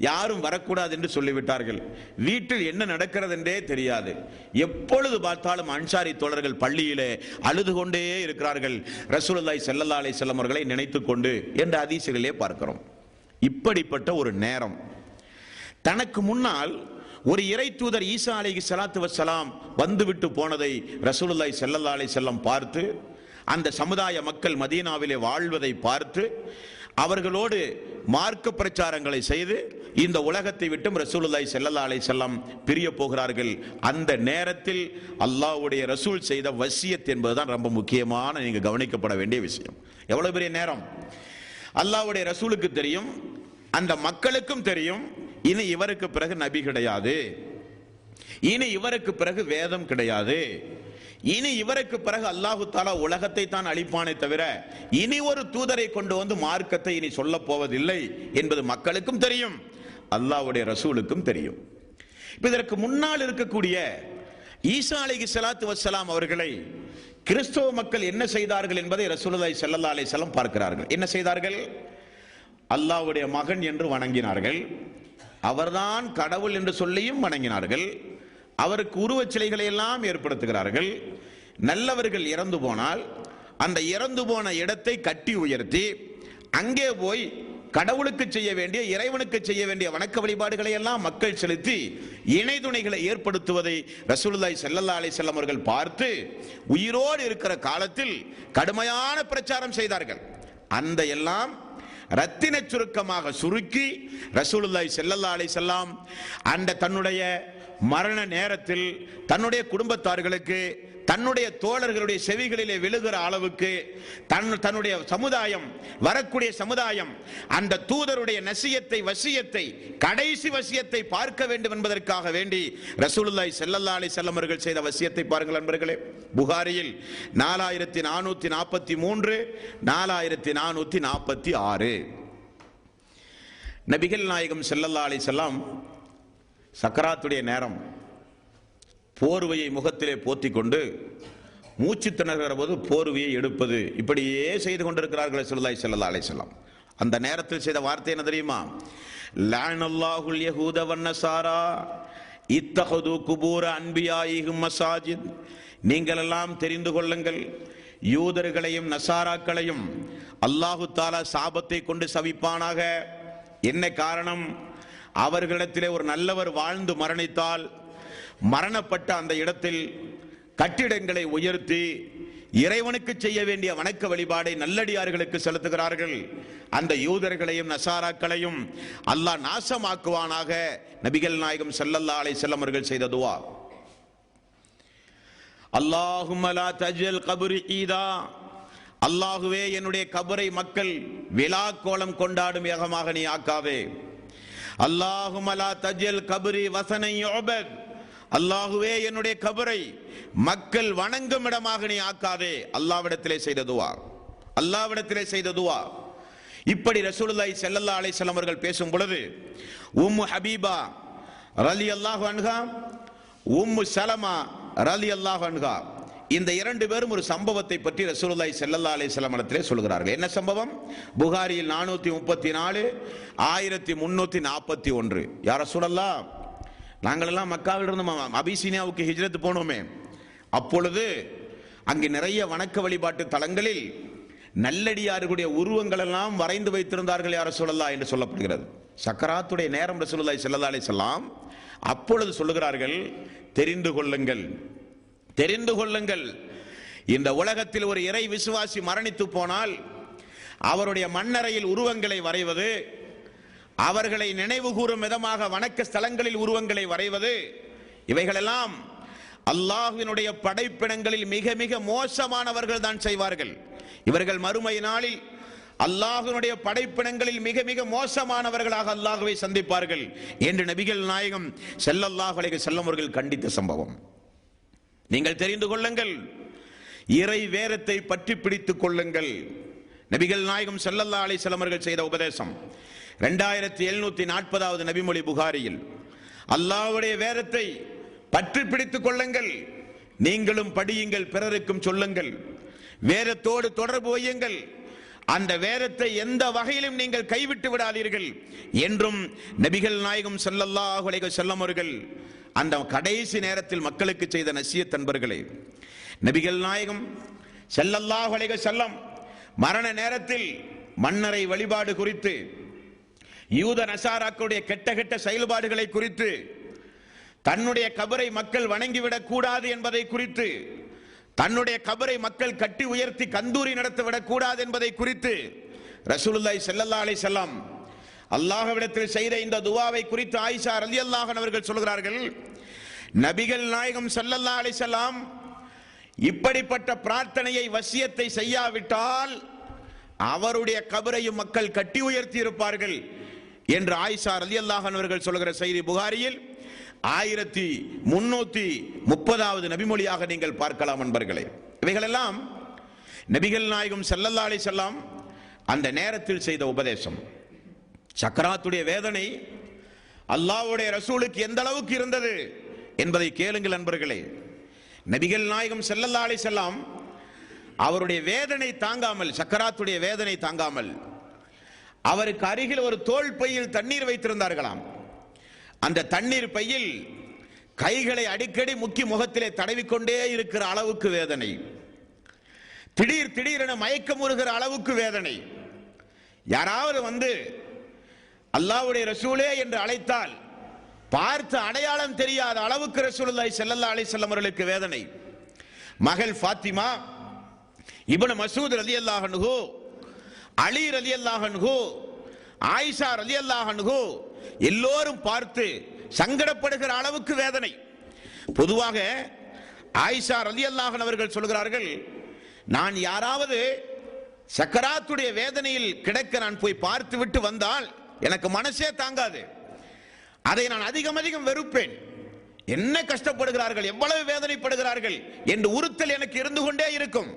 யாரும் வரக்கூடாது என்று சொல்லிவிட்டார்கள். வீட்டில் என்ன நடக்கிறது என்றே தெரியாது. எப்பொழுது பார்த்தாலும் அன்சாரி தோழர்கள் பள்ளியிலே அழுது கொண்டே இருக்கிறார்கள், ரசூலுல்லாஹி ஸல்லல்லாஹு அலைஹி வஸல்லம் அவர்களை நினைத்துக் கொண்டு என்ற ஹதீஸிலே பார்க்கிறோம். இப்படிப்பட்ட ஒரு நேரம், தனக்கு முன்னால் ஒரு இறை தூதர் ஈசா அலைஹி ஸலாத்து வஸ்ஸலாம் வந்துவிட்டு போனதை ரசூலுல்லாஹி ஸல்லல்லாஹு அலைஹி வஸல்லம் பார்த்து, அந்த சமுதாய மக்கள் மதீனாவிலே வாழ்வதை பார்த்து, அவர்களோடு மார்க்க பிரச்சாரங்களை செய்து இந்த உலகத்தை விட்டும் ரசூலுல்லாஹி ஸல்லல்லாஹு அலைஹி வஸல்லம் பிரிய போகிறார்கள். அந்த நேரத்தில் அல்லாஹ்வுடைய ரசூல் செய்த வசியத் என்பதுதான் ரொம்ப முக்கியமான, நீங்க கவனிக்கப்பட வேண்டிய விஷயம். எவ்வளவு பெரிய நேரம்! அல்லாஹ்வுடைய ரசூலுக்கு தெரியும், அந்த மக்களுக்கும் தெரியும், இனி இவருக்கு பிறகு நபி கிடையாது, இனி இவருக்கு பிறகு வேதம் கிடையாது, இனி இவருக்கு பிறகு அல்லாஹு தஆலா உலகத்தை தான் அழிப்பானே தவிர இனி ஒரு தூதரை கொண்டு வந்து மார்க்கத்தை இனி சொல்ல போவதில்லை என்பது மக்களுக்கும் தெரியும், அல்லாஹ்வுடைய ரசூலுக்கும் தெரியும். இதற்கு முன்னால் இருக்கக்கூடிய ஈசா அலைஹி ஸலாத்து வஸ்ஸலாம் அவர்களை கிறிஸ்தவ மக்கள் என்ன செய்தார்கள் என்பதை ரசூலுல்லாஹி ஸல்லல்லாஹு அலைஹி வஸல்லம் பார்க்கிறார்கள். என்ன செய்தார்கள்? அல்லாஹ்வுடைய மகன் என்று வணங்கினார்கள், அவர்தான் கடவுள் என்று சொல்லியும் வணங்கினார்கள், அவருக்கு உருவச் சிலைகளை எல்லாம் ஏற்படுத்துகிறார்கள். நல்லவர்கள் இறந்து போனால் அந்த இறந்து போன இடத்தை கட்டி உயர்த்தி அங்கே போய் கடவுளுக்கு செய்ய வேண்டிய, இறைவனுக்கு செய்ய வேண்டிய வணக்க வழிபாடுகளை எல்லாம் மக்கள் செலுத்தி இணை துணைகளை ஏற்படுத்துவதை ரசூலுல்லாஹி ஸல்லல்லாஹு அலைஹி வஸல்லம் அவர்கள் பார்த்து உயிரோடு இருக்கிற காலத்தில் கடுமையான பிரச்சாரம் செய்தார்கள். அந்த எல்லாம் ரத்தின சுருக்கமாக சுருக்கி ரசூலுல்லாஹி ஸல்லல்லாஹு அலைஹி வஸல்லம் அந்த தன்னுடைய மரண நேரத்தில் தன்னுடைய குடும்பத்தார்களுக்கு, தன்னுடைய தோழர்களுடைய செவிகளிலே விழுகிற அளவுக்கு தன்னுடைய சமுதாயம், வரக்கூடிய சமுதாயம் அந்த தூதருடைய நசியத்தை, வசியத்தை, கடைசி வசியத்தை பார்க்க வேண்டும் என்பதற்காக வேண்டி ரசூலுல்லாஹி ஸல்லல்லாஹு அலைஹி வஸல்லம் அவர்கள் செய்த வசியத்தை பாருங்கள் நண்பர்களே. புகாரியில் 4443, 4446 நபிகள் நாயகம் ஸல்லல்லாஹு அலைஹி வஸல்லம் சக்கராத்துடைய நேரம் போர்வையை முகத்திலே போத்திக் கொண்டு மூச்சு திணறுகிற போது போர்வையை எடுப்பது, இப்படியே செய்து கொண்டிருக்கிறார்கள் ரசூலுல்லாஹி ஸல்லல்லாஹு அலைஹி வஸல்லம். அந்த நேரத்தில் செய்த வார்த்தை என்ன தெரியுமா? லஅனல்லாஹுல் யஹூத வன்னஸாரா இத்தஹது குபூர அன்பியாயிஹிம் மசாஜித். நீங்கள் எல்லாம் தெரிந்து கொள்ளுங்கள், யூதர்களையும் நசாராக்களையும் அல்லாஹு தஆலா சாபத்தை கொண்டு சபிப்பானாக. என்ன காரணம்? அவர்களிடத்திலே ஒரு நல்லவர் வாழ்ந்து மரணித்தால் மரணப்பட்ட அந்த இடத்தில் கட்டிடங்களை உயர்த்தி இறைவனுக்கு செய்ய வேண்டிய வணக்க வழிபாடை நல்லடியார்களுக்கு செலுத்துகிறார்கள். அந்த யூதர்களையும் நசாராக்களையும் அல்லாஹ் நாசமாக்குவானாக. நபிகள் நாயகம் ஸல்லல்லாஹு அலைஹி வஸல்லம் அவர்கள் செய்த துஆ, அல்லாஹும்ம லா தஜ்அல் கப்ரி ஈதா. அல்லாஹுவே, என்னுடைய கபரை மக்கள் விழா கோலம் கொண்டாடும் ஏகமாக நீ ஆக்காவே. அல்லாஹும்ம லா தஜ்அல் கப்ரி வஸனன் யுஅபத். அல்லாஹுவே, என்னுடைய கபரை மக்கள் வணங்கும் இடமாக நீ ஆக்காதே. அல்லாஹ்விடத்திலே செய்த துஆ, அல்லாஹ்விடத்திலே செய்த துஆ. இப்படி ரசூலுல்லாஹி ஸல்லல்லாஹு அலைஹி வஸல்லம் அவர்கள் பேசும் பொழுது உம்மு ஹபீபா ரலியல்லாஹு அன்ஹா, உம்மு சலமா ரலியல்லாஹு அன்ஹா இந்த இரண்டு பேரும் ஒரு சம்பவத்தை பற்றி ரசூலுல்லாஹி ஸல்லல்லாஹு அலைஹி வஸல்லம் இடத்திலே சொல்கிறார்கள். என்ன சம்பவம்? புகாரியில் 434, 1341. யா ரசூலல்லாஹ், நாங்களெல்லாம் மக்காவிலிருந்து அபிசீனியாவுக்கு ஹிஜ்ரத் போனோமே, அப்பொழுது அங்கு நிறைய வணக்க வழிபாட்டு தலங்களில் நல்லடியார்களுடைய உருவங்கள் எல்லாம் வரைந்து வைத்திருந்தார்கள் யா ரசூலல்லாஹ் என்று சொல்லப்படுகிறது. சக்கராத்துடைய நேரம் ரசூலுல்லாஹி ஸல்லல்லாஹு அலைஹி வஸல்லம் அப்பொழுது சொல்லுகிறார்கள், தெரிந்து கொள்ளுங்கள், தெரிந்து கொள்ளுங்கள், இந்த உலகத்தில் ஒரு இறை விசுவாசி மரணித்து போனால் அவருடைய மண்ணறையில் உருவங்களை வரைவது, அவர்களை நினைவு கூறும் விதமாக வணக்க ஸ்தலங்களில் உருவங்களை வரைவது, இவைகளெல்லாம் அல்லாஹ்வினுடைய படைப்பினங்களில் மிக மிக மோசமானவர்கள் தான் செய்வார்கள். இவர்கள் மறுமை நாளில் அல்லாஹ்வினுடைய படைப்பினங்களில் மிக மிக மோசமானவர்களாக அல்லாஹ்வை சந்திப்பார்கள் என்று நபிகள் நாயகம் ஸல்லல்லாஹு அலைஹி வஸல்லம் அவர்கள் கண்டித்த சம்பவம். நீங்கள் தெரிந்து கொள்ளுங்கள், இறை வேரத்தை பற்றி பிடித்துக் கொள்ளுங்கள். நபிகள் நாயகம் ஸல்லல்லாஹு அலைஹி வஸல்லம் அவர்கள் செய்த உபதேசம் 2740வது நபிமொழி புகாரியில், அல்லாஹ்வுடைய வேரத்தை பற்றி பிடித்துக் கொள்ளுங்கள், நீங்களும் படியுங்கள், பிறருக்கும் சொல்லுங்கள், வேரத்தோடு தொடர்பு வையுங்கள், அந்த வேரத்தை எந்த வகையிலும் நீங்கள் கைவிட்டு விடாதீர்கள் என்றும் நபிகள் நாயகம் ஸல்லல்லாஹு அலைஹி வஸல்லம் அவர்கள் அந்த கடைசி நேரத்தில் மக்களுக்கு செய்த நசியத். அன்பர்களே, நபிகள் நாயகம் ஸல்லல்லாஹு அலைஹி வஸல்லம் மரண நேரத்தில் மன்னரை வழிபாடு குறித்து, யூத நசாராக்களுடைய கெட்ட கெட்ட செயல்பாடுகளை குறித்து, தன்னுடைய கபரை மக்கள் வணங்கிவிடக் கூடாது என்பதை குறித்து, தன்னுடைய கபரை மக்கள் கட்டி உயர்த்தி கந்தூரி நடத்திவிடக் கூடாது என்பதை குறித்து ரசூலுல்லாஹி ஸல்லல்லாஹு அலைஹி வஸல்லம் அல்லாஹ்விடத்தில் செய்த இந்த துஆவை குறித்து ஆயிஷா ரலியல்லாஹு அன்ஹா அவர்கள் சொல்கிறார்கள், நபிகள் நாயகம் ஸல்லல்லாஹு அலைஹி வஸல்லம் இப்படிப்பட்ட பிரார்த்தனையை வசியத்தை செய்யாவிட்டால் அவருடைய கபரையும் மக்கள் கட்டி உயர்த்தி இருப்பார்கள் என்று ஆயிஷா ரலியல்லாஹு அன்ஹா அவர்கள் சொல்கிற செய்தி புகாரியில் 1330வது நபிமொழியாக நீங்கள் பார்க்கலாம். அன்பர்களே, இவைகளெல்லாம் நபிகள் நாயகம் ஸல்லல்லாஹு அலைஹி வஸல்லம் அந்த நேரத்தில் செய்த உபதேசம். சக்கராத்துடைய வேதனை அல்லாஹ்வுடைய ரசூலுக்கு எந்த அளவுக்கு இருந்தது என்பதை கேளுங்கள் அன்பர்களே. நபிகள் நாயகம் ஸல்லல்லாஹு அலைஹி வஸல்லம் அவருடைய வேதனை தாங்காமல், சக்கராத்துடைய வேதனை தாங்காமல் அவருக்கு அருகில் ஒரு தோல் பையில் தண்ணீர் வைத்திருந்தார்களாம். அந்த தண்ணீர் பையில் கைகளை அடிக்கடி முக்கி முகத்திலே தடவிக்கொண்டே இருக்கிற அளவுக்கு வேதனை, திடீர் திடீரென மயக்கம் வருகிற அளவுக்கு வேதனை. யாராவது வந்து அல்லாஹ்வுடைய ரசூலே என்று அழைத்தால் பார்த்து அடையாளம் தெரியாத அளவுக்கு ரசூலுல்லாஹி ஸல்லல்லாஹு அலைஹி வஸல்லம் அவர்களுக்கு வேதனை. மகள் ஃபாத்திமா, இப்னு மஸ்ஊத் ரலியல்லாஹு அன்ஹு, அலி ரலியல்லாஹு அன்ஹு, ஆயிஷா ரலியல்லாஹு அன்ஹு எல்லோரும் பார்த்து சங்கடப்படுகிற அளவுக்கு வேதனை. பொதுவாக ஆயிஷா ரலியல்லாஹு அன்ஹா அவர்கள் சொல்கிறார்கள், நான் யாராவது சக்கராத்துடைய வேதனையில் கிடக்க நான் போய் பார்த்து விட்டு வந்தால் எனக்கு மனசே தாங்காது, அதை நான் அதிகம் அதிகம் வெறுப்பேன். என்ன கஷ்டப்படுகிறார்கள், எவ்வளவு வேதனைப்படுகிறார்கள் என்று உறுத்தல் எனக்கு இருந்து கொண்டே இருக்கும்.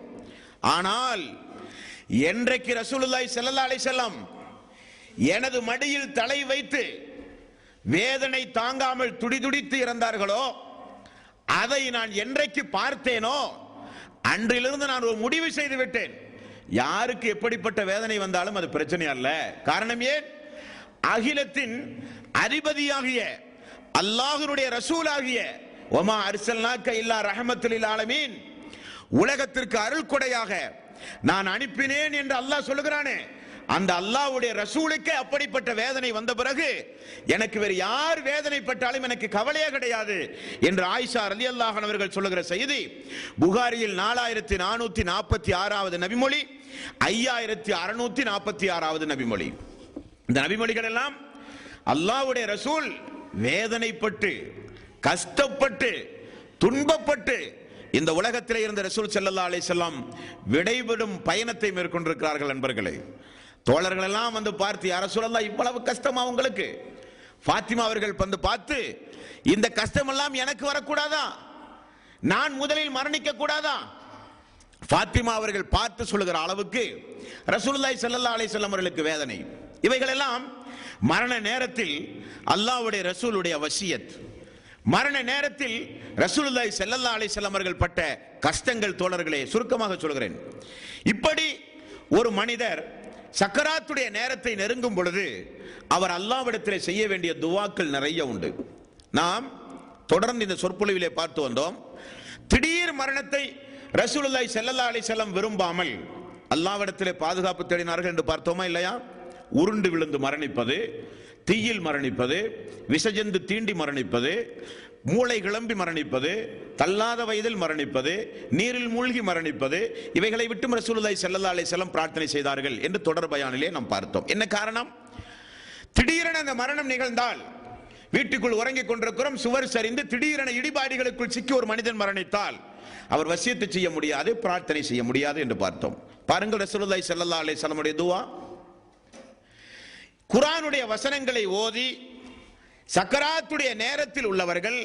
ஆனால் என்றைக்கு ரசூலுல்லாஹி ஸல்லல்லாஹு அலைஹி வஸல்லம் எனது மடியில் தலை வைத்து வேதனை தாங்காமல் துடிதுடித்து இறந்தார்களோ, அதை நான் என்றைக்கு பார்த்தேனோ அன்றிலிருந்து நான் ஒரு முடிவு செய்து விட்டேன், யாருக்கு எப்படிப்பட்ட வேதனை வந்தாலும் அது பிரச்சனை அல்ல. காரணம் ஏன்? அகிலத்தின் அதிபதியாகிய அல்லாஹ்வுடைய ரசூலாகிய வமா அர்ஸல்நாக இல்லா ரஹ்மத்துல் லில் ஆலமீன், உலகத்திற்கு அருள் கொடையாக நான் அனுப்பினேன் என்று அல்லாஹ் சொல்லுகிறானே, அந்த அல்லாஹ்வுடைய ரசூலுக்கே அப்படிப்பட்ட வேதனை வந்த பிறகு எனக்கு வேறு யார் வேதனைப்பட்டாலும் எனக்கு கவலையே கிடையாது என்று ஆயிஷா ரலியல்லாஹு அன்ஹா அவர்கள் சொல்லுகிற செய்தி புகாரியில் 4446வது நபிமொழி, 5646வது நபிமொழி. இந்த நபிமொழிகள் எல்லாம் அல்லாஹ்வுடைய ரசூல் வேதனைப்பட்டு, கஷ்டப்பட்டு, துன்பப்பட்டு இந்த உலகத்திலே இருந்த ரசூல் ஸல்லல்லாஹு அலைஹி வஸல்லம் விடைபெறும் பயணத்தை மேற்கொண்டிருக்கிறார்கள். நண்பர்களே, தோழர்கள் எல்லாம் வந்து பார்த்து, யா ரசூலல்லாஹ் இவ்வளவு கஷ்டமா உங்களுக்கு? ஃபாத்திமா அவர்கள் வந்து பார்த்து, இந்த கஷ்டம் எல்லாம் எனக்கு வரக்கூடாதா? நான் முதலில் மரணிக்க கூடாதா? ஃபாத்திமா அவர்கள் பார்த்து சொல்லுகிற அளவுக்கு ரசூலுல்லாஹி ஸல்லல்லாஹு அலைஹி வஸல்லம் அவர்களுக்கு வேதனை. இவைகள் எல்லாம் மரண நேரத்தில் அல்லாஹ்வுடைய ரசூலுடைய வசியத், மரண நேரத்தில் ரசூலுல்லாஹி ஸல்லல்லாஹு அலைஹி வஸல்லம் அவர்கள் பட்ட கஷ்டங்கள் தோழர்களே சுருக்கமாக சொல்கிறேன். இப்படி ஒரு மனிதர் சக்கராத்துடைய நேரத்தை நெருங்கும் பொழுது அவர் அல்லாஹ்விடத்திலே செய்ய வேண்டிய துஆக்கள் நிறைய உண்டு. நாம் தொடர்ந்து இந்த சொற்பொழிவிலே பார்த்து வந்தோம். திடீர் மரணத்தை ரசூலுல்லாஹி ஸல்லல்லாஹு அலைஹி வஸல்லம் விரும்பாமல் அல்லாஹ்விடத்திலே பாதுகாப்பு தேடினார்கள் என்று பார்த்தோமா இல்லையா? உருண்டு விழுந்து மரணிப்பது, தீயில் மரணிப்பது, விஷஜந்து தீண்டி மரணிப்பது, மூளை கிளம்பி மரணிப்பது, தள்ளாத வயதில் மரணிப்பது, நீரில் மூழ்கி மரணிப்பது, இவைகளை விட்டு ரசூலுல்லாஹி ஸல்லல்லாஹு அலைஹி வஸல்லம் பிரார்த்தனை செய்தார்கள் என்று தொடர் பயானிலே நாம் பார்த்தோம். என்ன காரணம்? திடீரென அந்த மரணம் நிகழ்ந்தால், வீட்டுக்குள் உறங்கிக் கொண்டிருக்கிறோம், சுவர் சரிந்து திடீரென இடிபாடுகளுக்குள் சிக்கி ஒரு மனிதன் மரணித்தால் அவர் வசியத்து செய்ய முடியாது, பிரார்த்தனை செய்ய முடியாது என்று பார்த்தோம். பாருங்கள் ரசூலுல்லாஹி ஸல்லல்லாஹு அலைஹி வஸல்லம் உடைய துஆ. குர்ஆனுடைய வசனங்களை ஓதி சக்கராத்துடைய நேரத்தில் உள்ளவர்கள்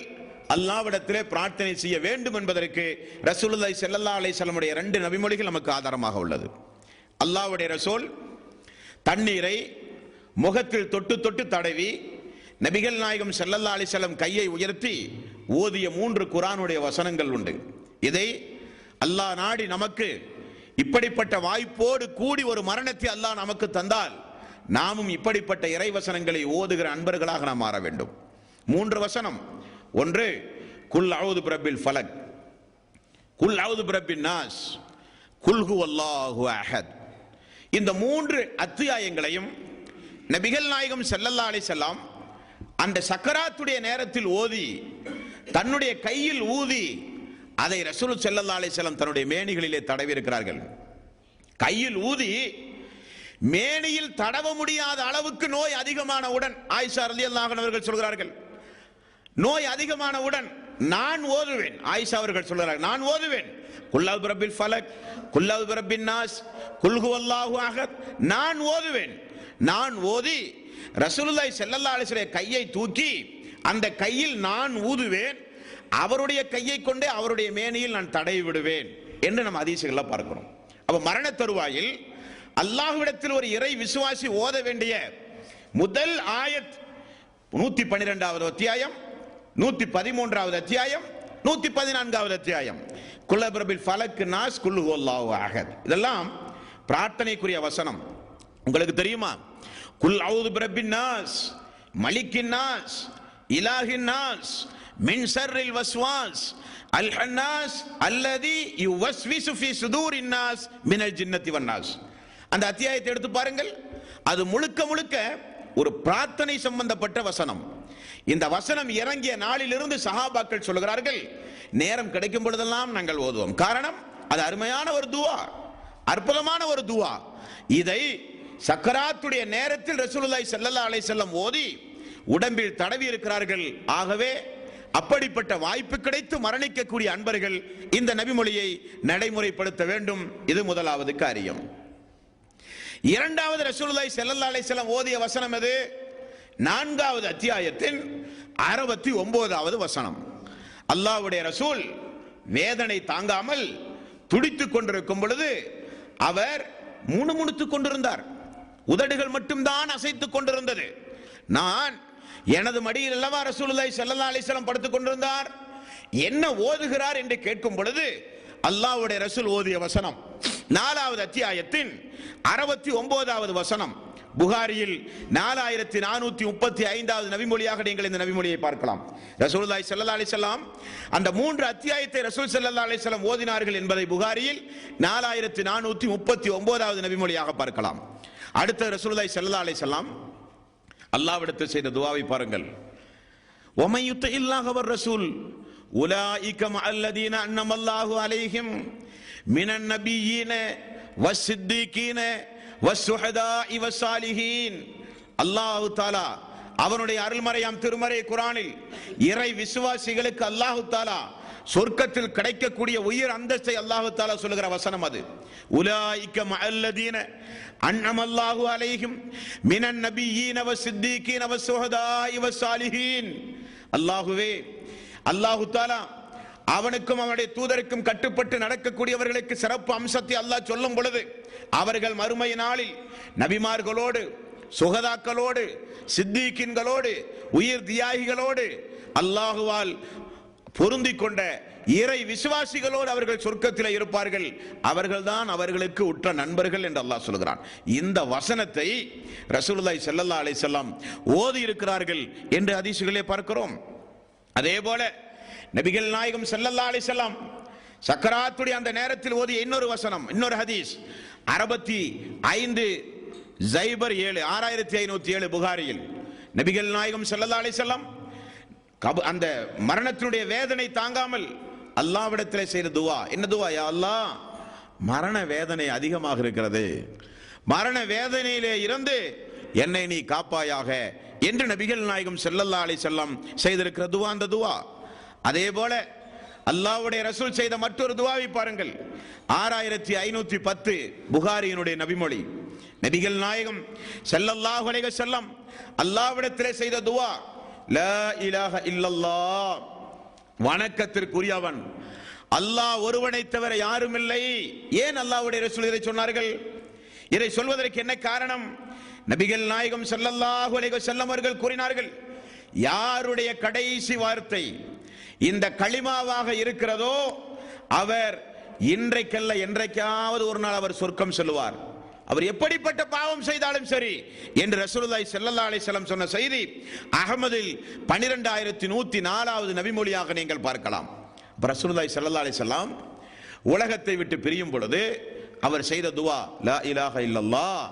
அல்லாஹ்விடத்திலே பிரார்த்தனை செய்ய வேண்டும் என்பதற்கு ரசூலுல்லாஹி ஸல்லல்லாஹு அலைஹி வஸல்லம் உடைய 2 நபிமொழிகள் நமக்கு ஆதாரமாக உள்ளது. அல்லாஹ்வுடைய ரசூல் தண்ணீரை முகத்தில் தொட்டு தொட்டு தடவி நபிகள் நாயகம் ஸல்லல்லாஹு அலைஹி வஸல்லம் கையை உயர்த்தி ஓதிய 3 குர்ஆனுடைய வசனங்கள் உண்டு. இதை அல்லாஹ் நாடி நமக்கு இப்படிப்பட்ட வாய்ப்போடு கூடி ஒரு மரணத்தை அல்லாஹ் நமக்கு தந்தால் நாமும் இப்படிப்பட்ட இறைவசனங்களை ஓதுகிற அன்பர்களாக நாம் மாற வேண்டும். 3 வசனம். ஒன்று, குல் அஊது பிரப்பில் ஃபலக், குல் அஊது பிரப்பின் நாஸ், குல் ஹுவல்லாஹு அஹத். இந்த 3 அத்தியாயங்களையும் நபிகள் நாயகம் ஸல்லல்லாஹு அலைஹி வஸல்லம் அந்த சக்கராத்துடைய நேரத்தில் ஓதி தன்னுடைய கையில் ஊதி அதை ரசூல் ஸல்லல்லாஹு அலைஹி வஸல்லம் தன்னுடைய மேனிகளிலே தடவி இருக்கிறார்கள். கையில் ஊதி மேனியில் தடவ முடியாத அளவுக்கு நோய் அதிகமானவுடன் ஆயிஷா ரலியல்லாஹு அன்ஹா அவர்கள் சொல்கிறார்கள், நோய் அதிகமானவுடன் நான் ஓதுவேன். ஆயிஷா அவர்கள் சொல்கிறார்கள், நான் ஓதுவேன் குல் அஊது பிரப்பில் ஃபலக், குல் அஊது பிரப்பின் நாஸ், குல் ஹுவல்லாஹு அஹத். நான் ஓதுவேன். நான் ஓதி ரசூலுல்லாஹி ஸல்லல்லாஹு அலைஹி வஸல்லம் கையை தூக்கி அந்த கையில் நான் ஊதுவேன், அவருடைய கையை கொண்டே அவருடைய மேனியில் நான் தடவி விடுவேன் என்று நம்ம ஹதீஸ்களை பார்க்கிறோம். அப்ப மரண தருவாயில் அல்லாஹ்விடத்தில் ஒரு இறை விசுவாசி ஓத வேண்டிய முதல் ஆயத் 112வது அத்தியாயம், 113வது அத்தியாயம், 114வது அத்தியாயம். குல் அஊது பிரப்பில் ஃபலக், நாஸ், குல் ஹுவல்லாஹு அஹத். இதெல்லாம் பிரார்த்தனைக்குரிய வசனம். உங்களுக்கு தெரியுமா? குல் அஊது பிரப்பின் நாஸ், மலிக்கின் நாஸ், இலாஹின் நாஸ், மின் ஷர்ரில் வஸ்வாஸ் அல் ஹன்னாஸ் அல்லதி யுவஸ்விசு ஃபீ சுதூரின் நாஸ் மினல் ஜின்னத்தி வன் நாஸ். அந்த அத்தியாயத்தை எடுத்து பாருங்கள். அது முழுக்க முழுக்க ஒரு பிரார்த்தனை சம்பந்தப்பட்ட வசனம். இந்த வசனம் இறங்கிய நாளிலிருந்து சஹாபாக்கள் சொல்கிறார்கள், நேரம் கிடைக்கும் பொழுதெல்லாம் நாங்கள் ஓதுவோம். காரணம், அது அருமையான ஒரு துஆ, அற்புதமான ஒரு துஆ. இதை சக்கராத்துடைய நேரத்தில் ரசூலுல்லாஹி ஸல்லல்லாஹு அலைஹி வஸல்லம் ஓதி உடம்பில் தடவி இருக்கிறார்கள். ஆகவே அப்படிப்பட்ட வாய்ப்பு கிடைத்து மரணிக்கக்கூடிய அன்பர்கள் இந்த நபிமொழியை நடைமுறைப்படுத்த வேண்டும். இது முதலாவது காரியம். இரண்டாவது, ரசூலுல்லாஹி ஸல்லல்லாஹு அலைஹி வஸல்லம் ஓதிய வசனம் எது? 4வது அத்தியாயத்தின் 69வது வசனம். அல்லாஹ்வுடைய ரசூல் வேதனை தாங்காமல் துடித்துக் கொண்டிருக்கும் பொழுது அவர் முணுமுணுத்துக் கொண்டிருந்தார். உதடுகள் மட்டும்தான் அசைத்துக் கொண்டிருந்தது. நான் எனது மடியில் அல்லவா ரசூலுல்லாஹி ஸல்லல்லாஹு அலைஹி வஸல்லம் படுத்துக் கொண்டிருந்தார், என்ன ஓதுகிறார் என்று கேட்கும் பொழுது அல்லாஹ்வுடைய ரசூல் ஓதிய வசனம் 4வது அத்தியாயத்தின் 69வது வசனம். புகாரியில் 4435வது நபிமொழியாக நீங்கள் இந்த நபிமொழியை பார்க்கலாம். ரசூலுல்லாஹி ஸல்லல்லாஹு அலைஹி வஸல்லம் அந்த 3 அத்தியாயத்தை ரசூல் ஸல்லல்லாஹு அலைஹி வஸல்லம் ஓதினார்கள் என்பதை புகாரியில் 4439வது நபிமொழியாக பார்க்கலாம். அடுத்த ரசூலுல்லாஹி ஸல்லல்லாஹு அலைஹி வஸல்லம் அல்லாஹ்விடத்தில் செய்த துஆவை பாருங்கள். வமன் யுத்தில்லாஹ வர் ரசூல் உலாயிக மஅல்லதீன அன்னமல்லாஹு அலைஹிம் மினன் நபிய்யீன வஸ்ஸித்தீகீன வஸ்ஸுஹதாஇ வஸ்ஸாலிஹீன். அல்லாஹ் தஆலா அவனுடைய அருள்மறையாம் திருமறை குர்ஆனில் இறை விசுவாசிகளுக்கு அல்லாஹ் தஆலா சொர்க்கத்தில் கிடைக்கக்கூடிய உயர் அந்தஸ்தை அல்லாஹ் தஆலா சொல்லுகிற வசனம் அது. உலாயிக மஅல்லதீன அன்அமல்லாஹு அலைஹிம் மினன் நபிய்யீன வஸ்ஸித்தீகீன வஸ்ஸுஹதாஇ வஸ்ஸாலிஹீன். அல்லாஹ்வே, அல்லாஹ் தஆலா அவனுக்கும் அவனுடைய தூதருக்கும் கட்டுப்பட்டு நடக்கக்கூடியவர்களுக்கு சிறப்பு அம்சத்தை அல்லாஹ் சொல்லும் பொழுது அவர்கள் மறுமை நாளில் நபிமார்களோடு, சுகதாக்களோடு, சித்திகீன்களோடு, உயிர் தியாகிகளோடு அல்லாஹுவால் பொருந்திக் கொண்ட இறை விசுவாசிகளோடு அவர்கள் சொர்க்கத்தில் இருப்பார்கள், அவர்கள்தான் அவர்களுக்கு உற்ற நண்பர்கள் என்று அல்லாஹ் சொல்கிறான். இந்த வசனத்தை ரசூலுல்லாஹி ஸல்லல்லாஹு அலைஹி வஸல்லம் ஓதி இருக்கிறார்கள் என்று ஹதீஸ்களிலே பார்க்கிறோம். அதே போல நபிகள் நாயகம் ஸல்லல்லாஹு அலைஹி வஸல்லம் சக்கராத்துடைய அந்த நேரத்தில் ஓதிய இன்னொரு வசனம், இன்னொரு ஹதீஸ் 65 ஜைபர் 7 6507 புகாரியில் நபிகள் நாயகம் ஸல்லல்லாஹு அலைஹி வஸல்லம் அந்த மரணத்தினுடைய வேதனை தாங்காமல் அல்லாஹ்விடத்தில் செய்த துவா என்ன துவா? யா அல்லாஹ், மரண வேதனை அதிகமாக இருக்கிறது, மரண வேதனையிலே இருந்து என்னை நீ காப்பாயாக என்று நபிகள் நாயகம் ஸல்லல்லாஹு அலைஹி வஸல்லம் செய்திருக்கிற துவா அந்த துவா. அதே போல அல்லாஹ்வுடைய ரசூல் செய்த மற்றொரு துவாவை பாருங்கள், 6510 புகாரியினுடைய நபிமொழி. நபிகள் நாயகம் ஸல்லல்லாஹு அலைஹி வஸல்லம் அல்லாஹ்விடத்திலே செய்த துவா, லா இலாஹ இல்லல்லாஹ், வணக்கத்திற்குரியவன் அல்லாஹ் ஒருவனை தவிர யாரும் இல்லை. ஏன் அல்லாஹ்வுடைய ரசூல் இதை சொன்னார்கள்? இதை சொல்வதற்கு என்ன காரணம்? நபிகள் நாயகம் ஸல்லல்லாஹு அலைஹி வஸல்லம் அவர்கள் கூறினார்கள், யாருடைய கடைசி வார்த்தை இந்த களிமாவாக இருக்கிறதோ அவர் இன்றைக்கல்ல என்றைக்காவது ஒரு நாள் அவர் சொர்க்கம் செல்வார், அவர் எப்படிப்பட்ட பாவம் செய்தாலும் சரி என்று ரசூலுல்லாஹி ஸல்லல்லாஹு அலைஹி வஸல்லம் சொன்ன செய்தி அஹ்மதில் 12104வது நபிமொழியாக நீங்கள் பார்க்கலாம். ரசூலுல்லாஹி ஸல்லல்லாஹு அலைஹி வஸல்லம் உலகத்தை விட்டு பிரியும் பொழுது அவர் செய்த துவா, லா இலாஹ இல்லல்லாஹ்,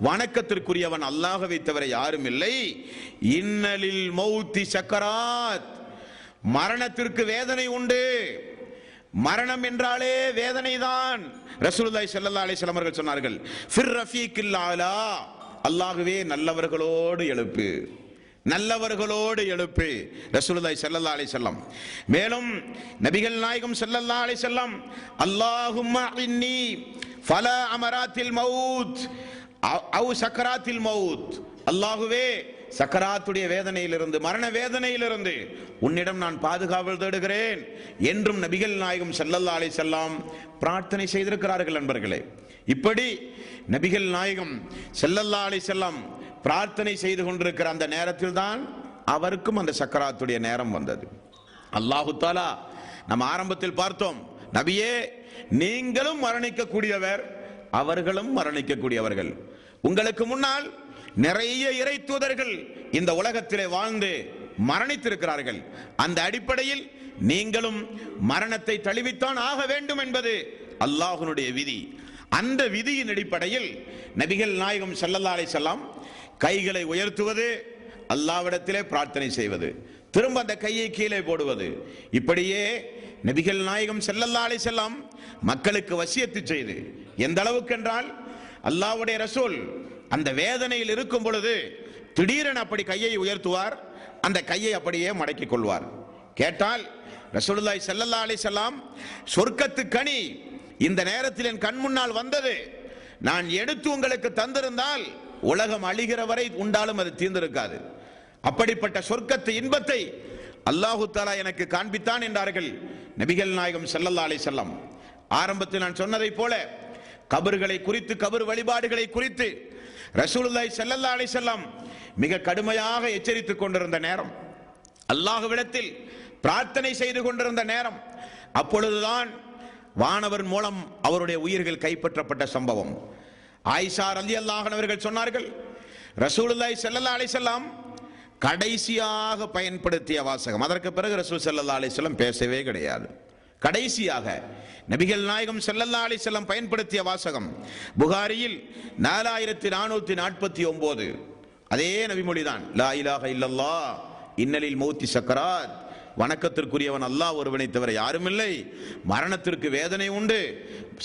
வணக்கத்திற்குரியவன் அல்லாஹ்வை தவிர யாரும் இல்லை, இன்னலில் மௌத்தி சக்கராத், மரணத்திற்கு வேதனை உண்டு, மரணம் என்றாலே வேதனை தான். ரசூலுல்லாஹி ஸல்லல்லாஹு அலைஹி வஸல்லம் அவர்கள் சொன்னார்கள், ஃபிர் ரஃபீக்கில் ஆலா, அல்லாஹ்வே நல்லவர்களோடு எழுப்பு, நல்லவர்களோடு எழுப்பு. ரசூலுல்லாஹி ஸல்லல்லாஹு அலைஹி வஸல்லம் மேலும் நபிகள் நாயகம் ஸல்லல்லாஹு அலைஹி வஸல்லம், அல்லாஹும்ம இன்னி ஃபலா அமராத்தில் மவுத் அவ் சக்கராத்தில் மவுத், அல்லாஹ்வே சக்கராத்துடைய வேதனையிலிருந்து, மரண வேதனையிலிருந்து உன்னிடம் நான் பாதுகாவல் தேடுகிறேன் என்றும் நபிகள் நாயகம் ஸல்லல்லாஹு அலைஹி வஸல்லம் பிரார்த்தனை செய்திருக்கிறார்கள். நண்பர்களே, இப்படி நபிகள் நாயகம் ஸல்லல்லாஹு அலைஹி வஸல்லம் பிரார்த்தனை செய்து கொண்டிருக்கிற அந்த நேரத்தில் தான் அவருக்கும் அந்த சக்கராத்துடைய நேரம் வந்தது. அல்லாஹு தஆலா நம்ம ஆரம்பத்தில் பார்த்தோம், நபியே நீங்களும் மரணிக்கக்கூடியவர், அவர்களும் மரணிக்கக்கூடியவர்கள், உங்களுக்கு முன்னால் நிறைய இறை தூதர்கள் இந்த உலகத்திலே வாழ்ந்து மரணித்திருக்கிறார்கள், அந்த அடிப்படையில் நீங்களும் மரணத்தை தழுவித்தான் ஆக வேண்டும் என்பது அல்லாஹ்வுடைய விதி. அந்த விதியின் அடிப்படையில் நபிகள் நாயகம் ஸல்லல்லாஹு அலைஹி வஸல்லம் கைகளை உயர்த்துவது, அல்லாஹ்விடத்திலே பிரார்த்தனை செய்வது, திரும்ப அந்த கையை கீழே போடுவது, இப்படியே நபிகள் நாயகம் ஸல்லல்லாஹு அலைஹி வஸல்லம் மக்களுக்கு வசியத்து செய்து, எந்த அளவுக்கு என்றால் அல்லாஹ்வுடைய ரசூல் அந்த வேதனையில் இருக்கும் பொழுது திடீரென அப்படி கையை உயர்த்துவார், அந்த கையை அப்படியே மடக்கிக் கொள்வார். கேட்டால் ரசூலுல்லாஹி ஸல்லல்லாஹு அலைஹி வஸல்லம், சொர்க்கத்து கனி இந்த நேரத்தில் என் கண் முன்னால் வந்தது, நான் எடுத்து உங்களுக்கு தந்திருந்தால் உலகம் அழிகிற வரை உண்டாலும் அது தீர்ந்திருக்காது, அப்படிப்பட்ட சொர்க்கத்து இன்பத்தை அல்லாஹு தஆலா எனக்கு காண்பித்தான் என்றார்கள் நபிகள் நாயகம் ஸல்லல்லாஹு அலைஹி வஸல்லம். ஆரம்பத்தில் நான் சொன்னதை போல கபர்களை குறித்து, கபர் வழிபாடுகளை குறித்து ரசூலுல்லாஹி ஸல்லல்லாஹு அலைஹி வஸல்லம் மிக கடுமையாக எச்சரித்துக் கொண்டிருந்த நேரம், அல்லாஹ்விடத்தில் பிரார்த்தனை செய்து கொண்டிருந்த நேரம், அப்பொழுதுதான் வானவர் மூலம் அவருடைய உயிர்கள் கைப்பற்றப்பட்ட சம்பவம். ஆயிஷா ரலியல்லாஹு அன்ஹா அவர்கள் சொன்னார்கள், ரசூலுல்லாஹி ஸல்லல்லாஹு அலைஹி வஸல்லம் கடைசியாக பயன்படுத்திய வாசகம், அதற்கு பிறகு ரசூல் ஸல்லல்லாஹு அலைஹி வஸல்லம் பேசவே கிடையாது, கடைசியாக நபிகள் நாயகம் ஸல்லல்லாஹு அலைஹி வஸல்லம் பயன்படுத்திய வாசகம் புகாரியில் 4449, அதே நபிமொழிதான், லா இலாஹ இல்லல்லாஹ் இன்னலில் மௌத்தி சக்கராத், வணக்கத்திற்குரியவன் அல்லாஹ் ஒருவனை தவிர யாரும் இல்லை, மரணத்திற்கு வேதனை உண்டு,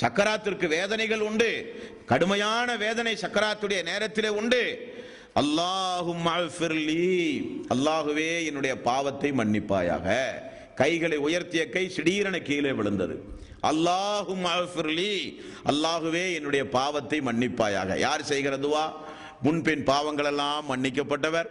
சக்கராத்திற்கு வேதனைகள் உண்டு, கடுமையான வேதனை சக்கராத்துடைய நேரத்திலே உண்டு, அல்லாஹும்ம அஃபிர்லி, அல்லாஹுவே என்னுடைய பாவத்தை மன்னிப்பாயாக. கைகளை உயர்த்திய கை திடீரென கீழே விழுந்தது. அல்லாஹும்ம அஃபிர்லி, அல்லாஹுவே என்னுடைய பாவத்தை மன்னிப்பாயாக. யார் செய்கிற துவா? முன்பின் பாவங்கள் எல்லாம் மன்னிக்கப்பட்டவர்,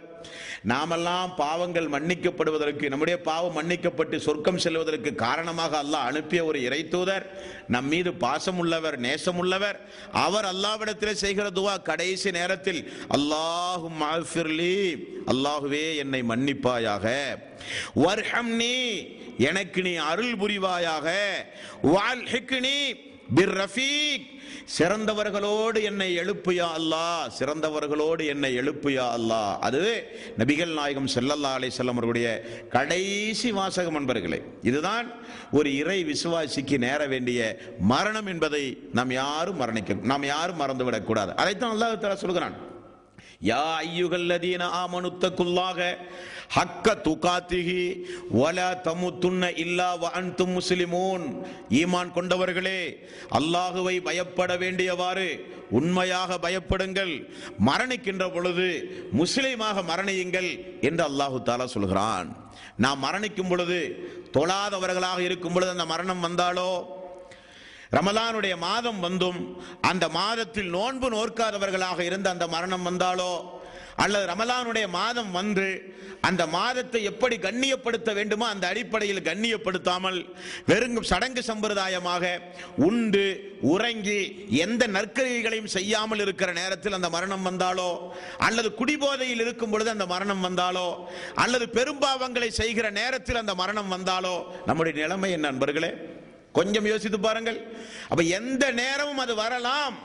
நாமெல்லாம் பாவங்கள் மன்னிக்கப்படுவதற்கு, நம்முடைய பாவம் மன்னிக்கப்பட்டு சொர்க்கம் செல்வதற்கு காரணமாக அல்லாஹ் அனுப்பிய ஒரு இறை தூதர், நம் மீது பாசம் உள்ளவர், நேசம் உள்ளவர். அவர் அல்லாஹ்விடத்தில் செய்கிற துவா கடைசி நேரத்தில் அல்லாஹும்ம அஃபிர்லி, அல்லாஹுவே என்னை மன்னிப்பாயாக, வர்ஹம்னி எனக்கு நீ அருள் புரிவாயாக, வல்ஹிக்னி பிர்ரஃபீக் சிறந்தவர்களோடு என்னை எழுப்புயா அல்லாஹ், சிறந்தவர்களோடு என்னை எழுப்புயா அல்லாஹ். அது நபிகள் நாயகம் ஸல்லல்லாஹு அலைஹி வஸல்லம் அவர்களுடைய கடைசி வாசகம் அன்பர்களே. இதுதான் ஒரு இறை விசுவாசிக்கு நேர வேண்டிய மரணம் என்பதை நாம் யாரும் மறந்துவிடக் கூடாது. அதைத்தான் அல்லாஹ் தஆலா சொல்கிறான், யா அய்யுஹல்லதீன ஆமனு தக்குல்லாஹ ஹக்க துகாத்திஹி வலா தமுத்துன்ன இல்லா வ அன்தும் முஸ்லிமூன். ஈமான் கொண்டவர்களே, அல்லாஹுவை பயப்பட வேண்டியவாறு உண்மையாக பயப்படுங்கள், மரணிக்கின்ற பொழுது முஸ்லிமாக மரணியுங்கள் என்று அல்லாஹு தஆலா சொல்கிறான். நாம் மரணிக்கும் பொழுது தொழாதவர்களாக இருக்கும் பொழுது அந்த மரணம் வந்தாலோ, ரமலானுடைய மாதம் வந்தும் அந்த மாதத்தில் நோன்பு நோற்காதவர்களாக இருந்து அந்த மரணம் வந்தாலோ, அல்லது ரமலானுடைய மாதம் வந்து அந்த மாதத்தை எப்படி கண்ணியப்படுத்த வேண்டுமோ அந்த அடிப்படையில் கண்ணியப்படுத்தாமல் வெறும் சடங்கு சம்பிரதாயமாக உண்டு உறங்கி எந்த நற்கரிகளையும் செய்யாமல் இருக்கிற நேரத்தில் அந்த மரணம் வந்தாலோ, அல்லது குடிபோதையில் இருக்கும் பொழுது அந்த மரணம் வந்தாலோ, அல்லது பெரும்பாவங்களை செய்கிற நேரத்தில் அந்த மரணம் வந்தாலோ, நம்முடைய நிலைமை என்ன நண்பர்களே? கொஞ்சம் யோசித்து பாருங்கள். அப்ப எந்த நேரமும் அது வரலாம்.